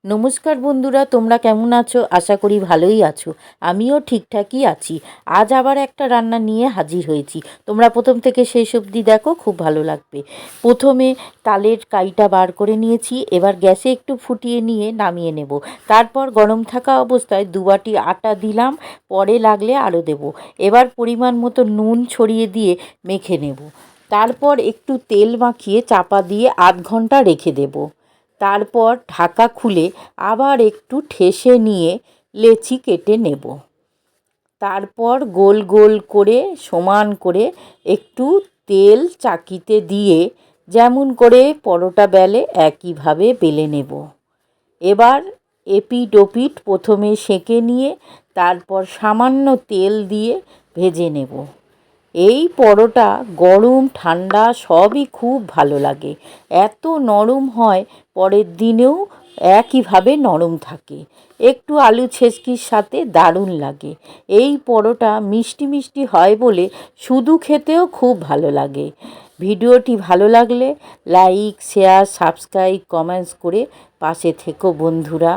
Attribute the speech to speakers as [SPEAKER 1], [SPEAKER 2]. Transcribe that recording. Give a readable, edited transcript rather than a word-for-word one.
[SPEAKER 1] নমস্কার বন্ধুরা, তোমরা কেমন আছো? আশা করি ভালোই আছো। আমিও ঠিকঠাকই আছি। আজ আবার একটা রান্না নিয়ে হাজির হয়েছি। তোমরা প্রথম থেকে শেষ অবধি দেখো, খুব ভালো লাগবে। প্রথমে তালের কাইটা বার করে নিয়েছি। এবার গ্যাসে একটু ফুটিয়ে নিয়ে নামিয়ে নেব। তারপর গরম থাকা অবস্থায় 2 বাটি আটা দিলাম, পরে লাগলে আরও দেব। এবার পরিমাণ মতো নুন ছড়িয়ে দিয়ে মেখে নেব। তারপর একটু তেল মাখিয়ে চাপা দিয়ে আধ ঘন্টা রেখে দেব। তারপর ঢাকা খুলে আবার একটু ঠেসে নিয়ে লেচি কেটে নেব। তারপর গোল গোল করে সমান করে একটু তেল চাকিতে দিয়ে যেমন করে পরোটা বেলে একইভাবে বেলে নেব। এবার এপিঠ ওপিঠ প্রথমে সেঁকে নিয়ে তারপর সামান্য তেল দিয়ে ভেজে নেব। এই পরোটা গরম ঠান্ডা সবই খুব ভালো লাগে। এত নরম হয়, পরের দিনেও একইভাবে নরম থাকে। একটু আলু ছেঁচকির সাথে দারুণ লাগে। এই পরোটা মিষ্টি মিষ্টি হয় বলে শুধু খেতেও খুব ভালো লাগে। ভিডিওটি ভালো লাগলে লাইক, শেয়ার, সাবস্ক্রাইব, কমেন্টস করে পাশে থেকো বন্ধুরা।